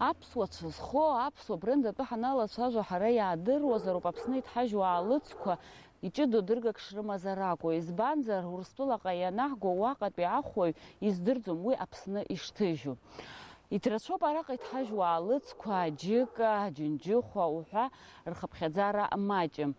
Аԥсуа цәызхо, аԥсуа брынӡатәы ҳаналацәажәо ҳара иаадыруазароуп Аԥсны иҭҳажьу аалыцқәа иҷыдоу дыргак шрымазар акәу. Избанзар Урыстәылаҟа ианаҳго уаҟатәи ахәаҩ издырӡом уи Аԥсны ишҭыжьу. Иҭрацәоуп араҟа иҭҳажьу аалыцқәа, аџьыка, аџьынџьыхәа уҳәа рхыԥхьаӡара маҷым.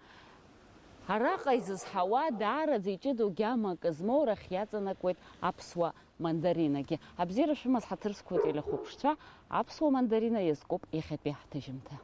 Араҟа изызҳауа даараӡа иҷыдоу гьамак змоу рахь иаҵанакуеит аԥсуа мандаринагьы. Абзиара шәымаз ҳаҭырсқәа телехәаԥшцәа, аԥсуа мандарина иазкуп иахьатәи ҳҭыжьымҭа.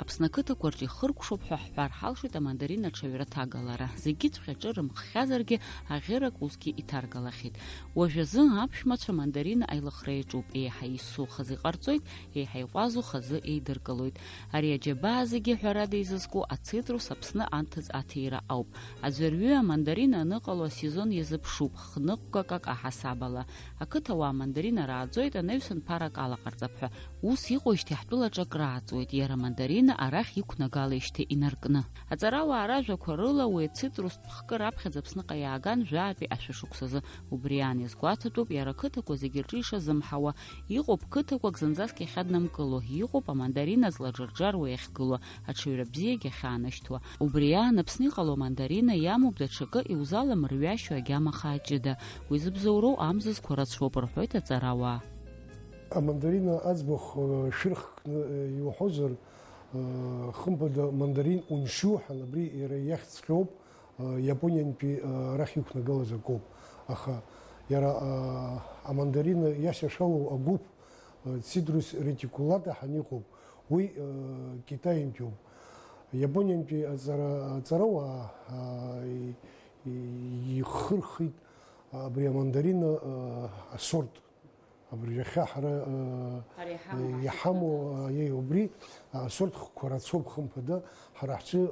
Аԥсны ақыҭақәа рҿы ихыркәшоуп ҳәа ҳҳәар ҳалшоит амандарина аҽаҩра ҭагалара. Зегьыҵәҟьа ҿырымххьазаргьы аӷьырак усгьы иҭаргалахьеит. Уажәазы аԥшәмацәа амандарина аилыхра иаҿуп. Еиҳа ису хазы иҟарҵоит, еиҳа иҟәазу хазы еидыркылоит. Ари аџьабаа зегьы ҳәарада изызку ацитрус Аԥсны анҭыҵ аҭира ауп. Аӡәырҩы амандарина аныҟало асезон иазыԥшуп хныҟәгакак аҳасабала. Ақыҭауаа амандарина рааӡоит, анаҩсан ԥарак алаҟарҵап ҳәа. Ус иҟоижьҭеи ҳтәылаҿы акрааҵуеит, иара амандарина арахь иқәнагалеижьҭеи инаркны. Аҵарауаа ражәақәа рыла уи ацитрустә хкы раԥхьаӡа Аԥсныҟа иааган жәаатәи ашәышықәсазы. Убри аан иазгәаҭатәуп иара ақыҭақәа зегьы рҿы ишазымҳауа. Иҟоуп қыҭақәак зынӡаск иахьаднамкыло, иҟоуп амандарина злаџарџаруа иахьгыло, аҽаҩра бзиагьы ахьаанашьҭуа. Убри аан Аԥсны иҟало амандарина иамоуп даҽакы иузаламырҩашьо агьама хааҷыда. Уи зыбзоуроу амзызқәа рацәоуп рҳәоит аҵарауаа. Амандарина аӡбахә шәырхкны иуҳәозар, хымԥада мандарин уншьуҳан абри иара иахьҵәҟьоуп Иапониантәи арахь иқәнагалаз акоуп. Аха иара амандарина иашьашалоу агәыԥ Citrus reticulata ҳәа иҟоуп. Уи Китаиантәиуп. Иапониантәи аҵарауаа ихырхит абри амандарина асорт. Абри иахьа ҳара иҳамоу убри асортқәа рацәоуп хымԥада ҳара ҳҿы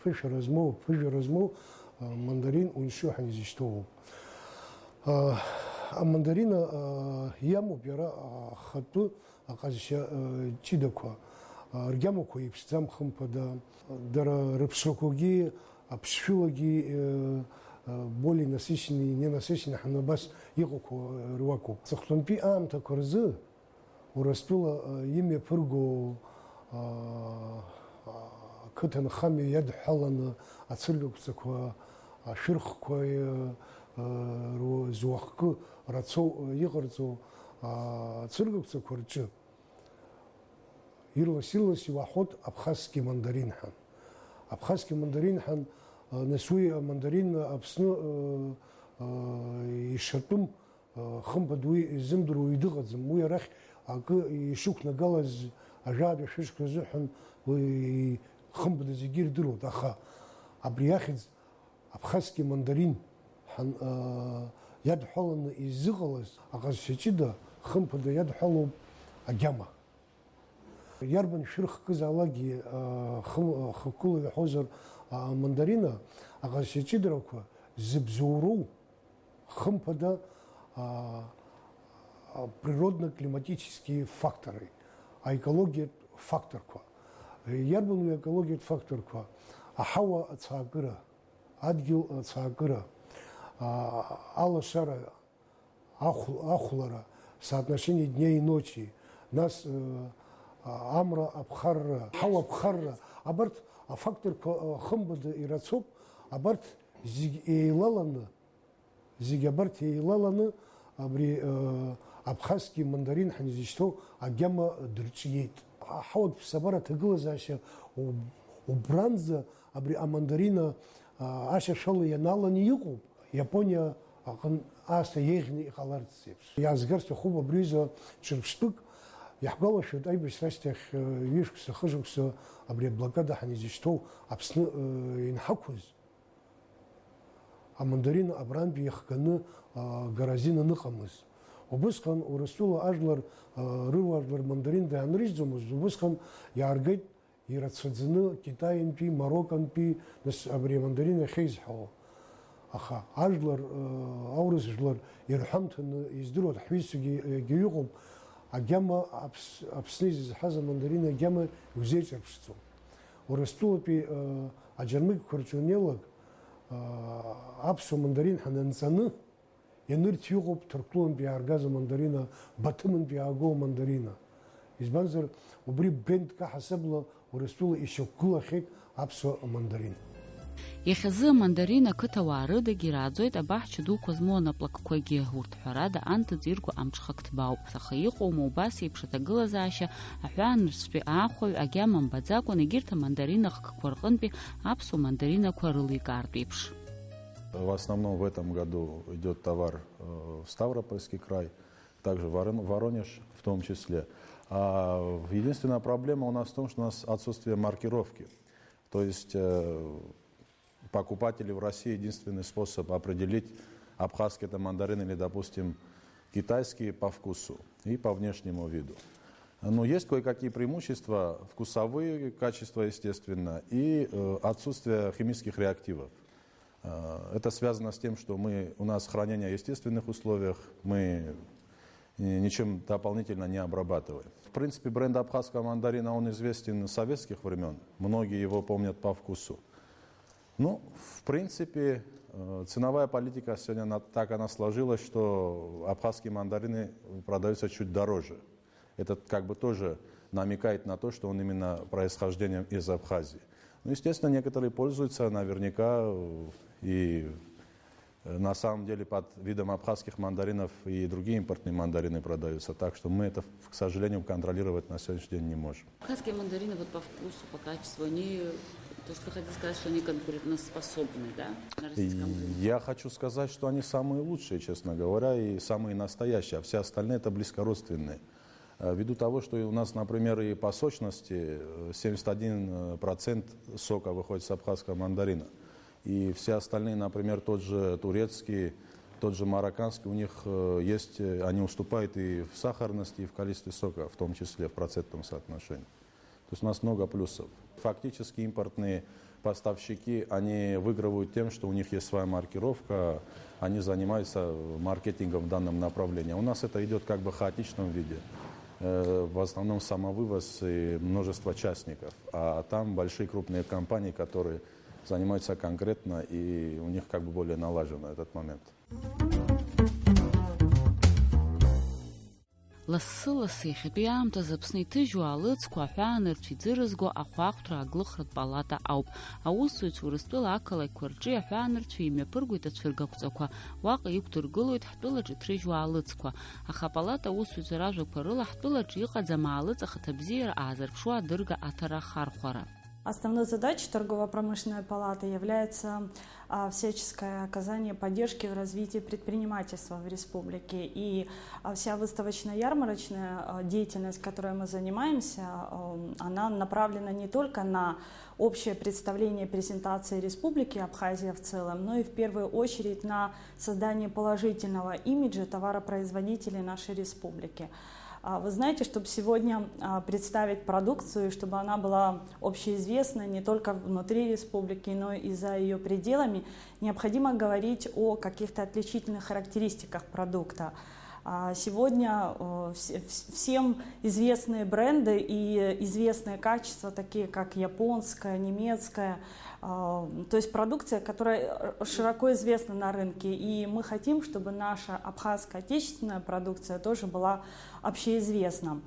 ԥыжәара змоу мандарин уншьу ҳәа изышьҭоуп. Амандарина иамоуп иара ахатәы аҟазшьа ҷыдақәа, ргьамақәа иԥшӡам хымԥада, дара рыԥсрақәагьы аԥшшәылагьы более насыщенные, ненасыщенные ҳанабас иҟақәо руакуп. Ҵыхәтәантәи аамҭақәа рзы Урыстәыла имҩаԥырго ақыҭанхамҩа иадҳәаланы ацыргақәҵақәа, ашәырхқәа зуахкы рацәоу иҟарҵо ацыргақәҵақәа рҿы ирлас-ирлас иуаҳәоит абхазский мандарин ҳәа. Абхазский мандарин ҳәа нас уи амандарин Аԥсны ишатәым хымԥада уи изымдыруа идыҟаӡам. Уи арахь акы ишықәнагалаз ажәаатәи ашәышқәа азыҳәан уи хымԥада зегьы ирдыруеит. Аха абри ахьӡ абхазский мандарин иадҳәаланы изыҟалаз аҟазшьа ҷыда хымԥада иадҳәалоуп агьама. Иарбан шәырхкызаалакгьы хықәкыла иаҳәозар амандарина аҟазшьа ҷыдарақәа зыбзоуроу хымԥада природно-климатические факторы, аекологиатә факторқәа. Иарбан уи аекологиатә факторқәа? Аҳауа ацаагыра, адгьыл ацаагыра, алашара, ахәлара, соотношение дня и ночи, нас амра аԥхарра, ҳауа аԥхарра, абарҭ афакторқәа хымԥада ирацәоуп, абарҭ зегь еилаланы абри абхазский мандарин ҳәа изышьҭоу агьама дырҿиеит. Аҳауатә ԥсабара аҭагылазаашьа убранӡа абри амандарина ашьашала ианаланы иҟоуп. Иапониа аҟны аасҭа еиӷьны иҟаларц еиԥш. Иаазгар сҭахуп абри азы ҽырԥштәык иаҳгәалашәоит аибашьра ашьҭахь ҩышықәса, хыжықәса абри аблокада ҳанизышьҭоу Аԥсны инҳақәыз амандарин абрантәи иахганы гаразин аныҟамыз. Убысҟан Урыстәыла ажәлар рыуаажәлар мандаринда иаанрыжьӡомызт, убысҟан иааргеит ирацәаӡаны Китаиантәи, Мароккантәи абри амандарин иахьеизҳауа. Аха ажәлар, аурыс жәлар ирҳәамҭаны издыруа ҳҩызцәагьы иҟоуп, агьама Аԥсны изызҳаз амандарин агьама иузеиҿырԥшӡом. Урыстәылатәи аџьармыкьқәа рҿы инеилак аԥсуа мандарин ҳананҵаны ианырцә иҟоуп Ҭырқәтәылантәи иааргаз амандарина, Баҭымынтәи иаагоу амандарина. Избанзар, убри брендк аҳасабла Урыстәыла ишьақәгылахьеит аԥсуа амандарин. Иахьазы амандарин ақыҭауаа рыдагьы ирааӡоит абаҳча дуқәа змоу анаплакқәагьы, урҭ ҳәарада анҭыҵ-ирго амҽхак ҭбаауп. Аха иҟоума убас еиԥш аҭагылазаашьа аҳәаанырцәтәи аахәаҩ агьама мбаӡакәан егьырҭ амандаринахкқәа рҟынтәи аԥсуа мандаринақәа рыликаартә еиԥш. В основном в этом году идет товар в Ставропольский край, также Воронеж в том числе. Единственная проблема у нас в том, что у нас отсутствие маркировки. То есть покупатели в России единственный способ определить, абхазский это мандарин или, допустим, китайские по вкусу и по внешнему виду. Но есть кое-какие преимущества, вкусовые качества, естественно, и отсутствие химических реактивов. Это связано с тем, что у нас хранение в естественных условиях, мы ничем дополнительно не обрабатываем. В принципе, бренд абхазского мандарина, он известен с советских времен. Многие его помнят по вкусу. Ну, в принципе, ценовая политика сегодня так она сложилась, что абхазские мандарины продаются чуть дороже. Это как бы тоже намекает на то, что он именно происхождением из Абхазии. Ну, естественно, некоторые пользуются наверняка и на самом деле под видом абхазских мандаринов и другие импортные мандарины продаются. Так что мы это, к сожалению, контролировать на сегодняшний день не можем. Абхазские мандарины вот по вкусу, по качеству, они, то, что вы хотите сказать, что они конкурентоспособны, да, на российском рынке? Я хочу сказать, что они самые лучшие, честно говоря, и самые настоящие, а все остальные это близкородственные. Ввиду того, что у нас, например, и по сочности 71% сока выходит с абхазского мандарина. И все остальные, например, тот же турецкий, тот же марокканский, у них есть, они уступают и в сахарности, и в количестве сока, в том числе в процентном соотношении. То есть у нас много плюсов. Фактически импортные поставщики, они выигрывают тем, что у них есть своя маркировка, они занимаются маркетингом в данном направлении. У нас это идет как бы в хаотичном виде. В основном самовывоз и множество частников. А там большие крупные компании, которые занимаются конкретно, и у них как бы более налажен этот момент. Лассы-лассы иахьатәи аамҭазы Аԥсны иҭыжьу алыҵқәа аҳәаанырцә иӡырызго ахәаахәҭра аглыхратә палата ауп. Аусзуҩцәа Урыстәыла ақалақьқәа рҿы аҳәаанырцәа имҩаԥыргоит ацәыргақәҵақәа, уаҟа иқәдыргылоит ҳтәылаҿы иҭрыжьуа алыҵқәа. Аха апалата аусзуҩцәа ражәақәа рыла ҳтәылаҿы иҟаӡам аалыҵ ахаҭабзиара аазырԥшуа адырга аҭара ахархәара. Основной задачей торгово-промышленной палаты является всяческое оказание поддержки в развитии предпринимательства в республике. И вся выставочно-ярмарочная деятельность, которой мы занимаемся, она направлена не только на общее представление презентации Республики Абхазия в целом, но и в первую очередь на создание положительного имиджа товаропроизводителей нашей республики. Вы знаете, чтобы сегодня представить продукцию, чтобы она была общеизвестной не только внутри республики, но и за ее пределами, необходимо говорить о каких-то отличительных характеристиках продукта. Сегодня всем известные бренды и известные качества, такие как японская, немецкая, то есть продукция, которая широко известна на рынке. И мы хотим, чтобы наша абхазская отечественная продукция тоже была общеизвестна.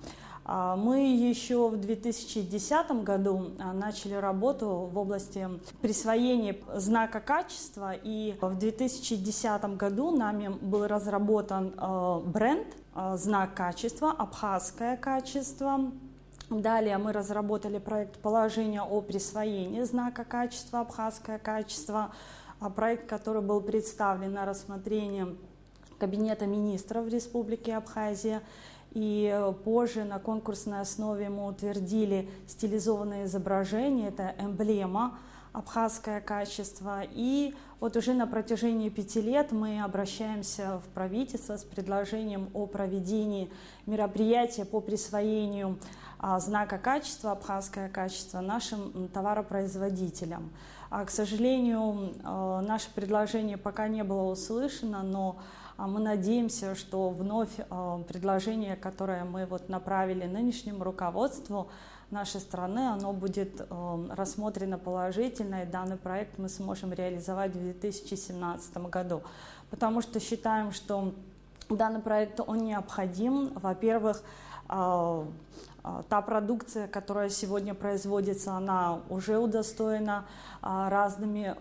Мы еще в 2010 году начали работу в области присвоения знака качества, и в 2010 году нами был разработан бренд «Знак качества», «Абхазское качество». Далее мы разработали проект положения о присвоении знака качества «Абхазское качество», проект, который был представлен на рассмотрение Кабинета министров Республики Абхазия. И позже на конкурсной основе мы утвердили стилизованное изображение, это эмблема абхазское качество. И вот уже на протяжении 5 лет мы обращаемся в правительство с предложением о проведении мероприятия по присвоению знака качества, абхазское качество, нашим товаропроизводителям. К сожалению, наше предложение пока не было услышано, но мы надеемся, что вновь предложение, которое мы направили нынешнему руководству нашей страны, оно будет рассмотрено положительно, и данный проект мы сможем реализовать в 2017 году. Потому что считаем, что данный проект он необходим. Во-первых, та продукция, которая сегодня производится, она уже удостоена разными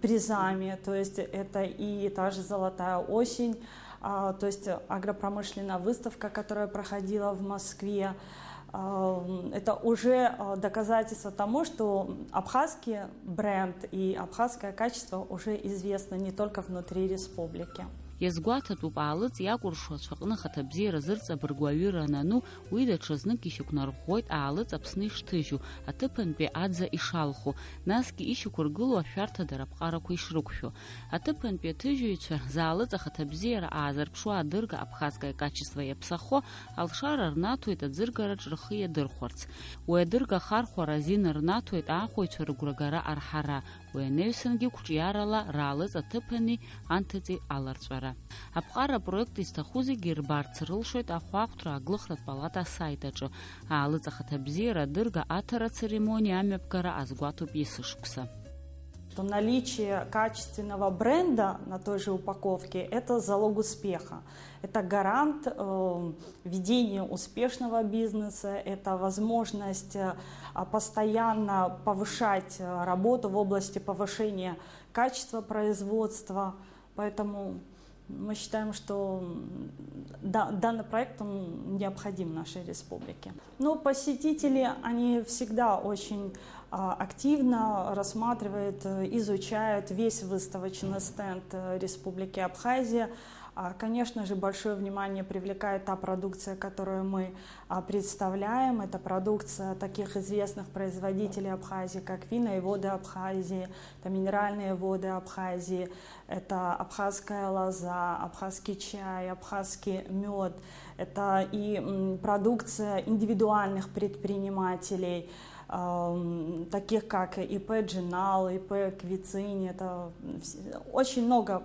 призами, то есть это и та же «Золотая осень», то есть агропромышленная выставка, которая проходила в Москве. Это уже доказательство тому, что абхазский бренд и абхазское качество уже известно не только внутри республики. Иазгәаҭатәуп аалыҵ иакәыршоу ацәаҟны хаҭабзиара зырҵабыргу аҩыра анану, уи даҽазнык ишьақәнарӷәӷәоит аалыҵ Аԥсны ишҭыжьу, аҭыԥантәи аӡа ишалху, насгьы ишьақәыргылоу ашәарҭадара аԥҟарақәа ишрықәшәо. Аҭыԥантәи аҭыжьыҩцәа заалыҵ ахаҭабзиара аазырԥшуа адырга абхазское качество иаԥсахо, алшара рнаҭоит аӡыргараҿ рхы иадырхәарц. Уи адырга ахархәара азин рнаҭоит аахәаҩцәа рыгәрагара арҳара, уи анаҩсангьы қәҿиарала раалыҵ аҭыԥани анҭыҵи аларҵәара. Аԥҟара апроект изҭаху зегьы ирбарц рылшоит ахәаахәҭра аглыхратә палата асайт аҿы. Аалыҵ ахаҭабзиара адырга аҭара церемониа амҩаԥгара азгәаҭоуп есышықәса. Наличие качественного бренда на той же упаковке – это залог успеха. Это гарант ведения успешного бизнеса, это возможность постоянно повышать работу в области повышения качества производства. Поэтому мы считаем, что данный проект он необходим нашей республике. Но посетители, они всегда очень активно рассматривают, изучают весь выставочный стенд Республики Абхазия. Конечно же, большое внимание привлекает та продукция, которую мы представляем. Это продукция таких известных производителей Абхазии, как вина и воды Абхазии, это минеральные воды Абхазии, это абхазская лоза, абхазский чай, абхазский мед. Это и продукция индивидуальных предпринимателей, таких как ИП Джинал, ИП Квицинь. Это очень много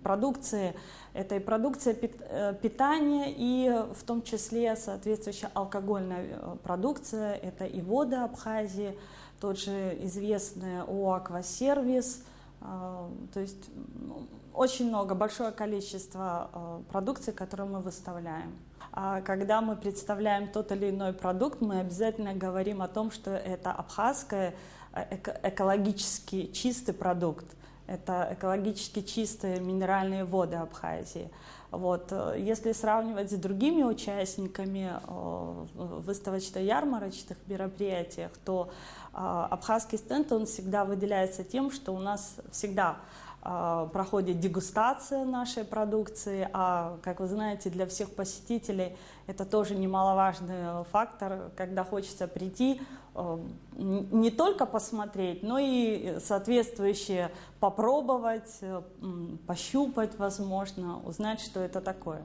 продукции. Это и продукция питания, и в том числе соответствующая алкогольная продукция. Это и воды Абхазии, тот же известный ООО «Аквасервис». То есть очень много, большое количество продукции, которую мы выставляем. Когда мы представляем тот или иной продукт, мы обязательно говорим о том, что это абхазский экологически чистый продукт. Это экологически чистые минеральные воды Абхазии. Если сравнивать с другими участниками выставочно-ярмарочных мероприятий, то абхазский стенд он всегда выделяется тем, что у нас всегда проходит дегустация нашей продукции, а, как вы знаете, для всех посетителей это тоже немаловажный фактор, когда хочется прийти, не только посмотреть, но и соответствующее попробовать, пощупать, возможно, узнать, что это такое.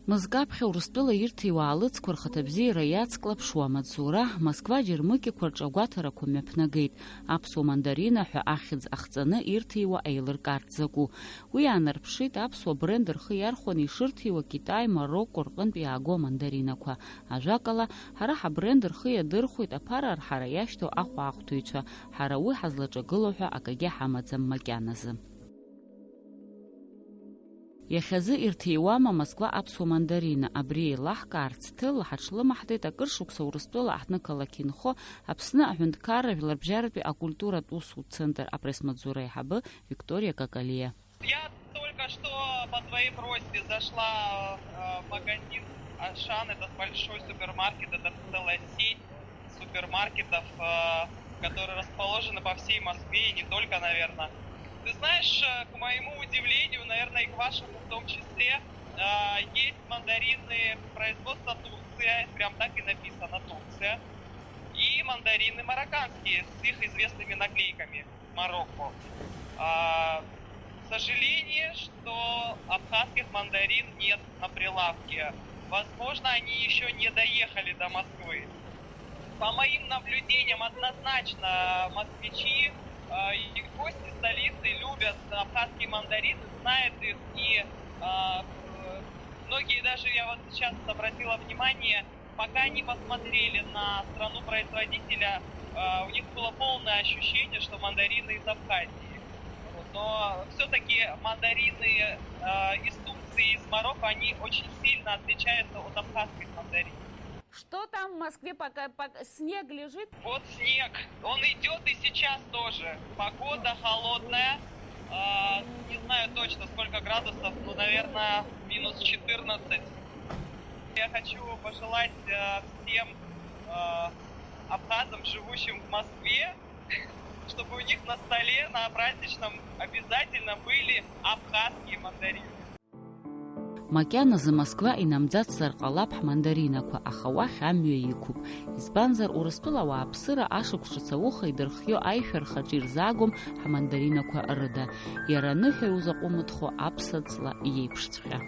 Мызгаԥхьа Урыстәыла ирҭиуа аалыҵқәа рхаҭабзиара иацклаԥшуа амаҵура Москва џьармыкьақәа рҿагәаҭарақәа мҩаԥнагеит. Аԥсуа мандарина ҳәа ахьӡ ахҵаны ирҭиуа еилыркаарц закәу. Уи аанарԥшит аԥсуа бренд рхы иархәаны ишырҭиуа Китай, Марокко рҟынтә иааго амандаринақәа. Ажәакала, ҳара ҳабренд рхы иадырхәеит аԥара арҳара иашьҭоу ахәаахәҭыҩцәа. Ҳара уи ҳазлаҿагыло ҳәа акагьы ҳамаӡам макьаназы. Иахьазы ирҭиуама Москва аԥсуа мандарина, абри еилаҳкаарц ҭыла ҳаҽлымаҳдеит акыр шықәса Урыстәыла аҳҭнықалақь инхо Аԥсны аҳәынҭқарра жәларбжьаратәи акультуратә усу центр апресс-маҵзура аиҳабы Виктория Какалиа. Я только что по твоей просьбе зашла в магазин Ашан, это большой супермаркет, это целая сеть супермаркетов, которые расположены по всей Москве и не только, наверное. Ты знаешь, к моему удивлению, наверное, и к вашему в том числе, есть мандарины. мандарины производства Турции, прям так и написано Турция, и мандарины марокканские с их известными наклейками Марокко. К сожалению, что абхазских мандарин нет на прилавке. Возможно, они еще не доехали до Москвы. По моим наблюдениям, однозначно москвичи и гости столицы любят абхазские мандарины, знают их, и многие даже, я вот сейчас обратила внимание, пока не посмотрели на страну-производителя, у них было полное ощущение, что мандарины из Абхазии. Но все-таки мандарины из Турции, из Марокко, они очень сильно отличаются от абхазских мандарин. Что там в Москве, пока снег лежит? Вот снег, он идет и сейчас тоже. Погода холодная, не знаю точно сколько градусов, ну, наверное, минус 14. Я хочу пожелать всем абхазам, живущим в Москве, чтобы у них на столе, на праздничном обязательно были абхазские мандарины. Макьаназы Москва инамӡацзар ҟалап ҳмандаринақәа, аха уахь амҩа иқәуп. Избанзар Урыстәыла ауааԥсыра ашықәс ҿыц ауха идырхио аишәархаҿы ирзаагом ҳмандаринақәа рыда. Иара аныҳәа иузаҟәымыҭхо аԥса-ҵла иеиԥшҵәҟьа.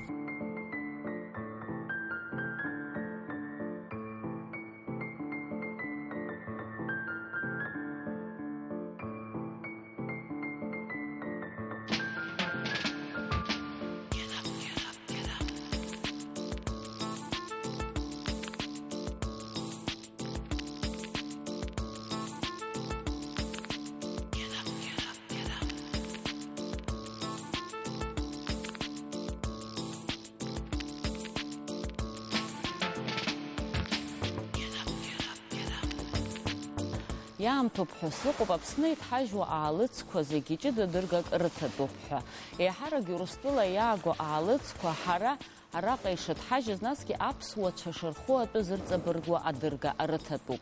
Иаамҭоуп ҳәа сыҟоуп Аԥсны иҭҳажьуа аалыцқәа зегьы ҷыда дыргак рыҭатәуп ҳәа. Еиҳарак Урыстәыла иааго аалыцқәа ҳара араҟа ишыҭҳажьыз, насгьы аԥсуацәа шырхәу атәы зырҵабыргуа адырга рыҭатәуп.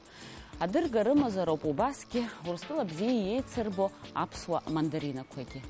Адырга рымазароуп убасгьы Урыстәыла бзиа иеицырбо аԥсуа мандаринақәагьы.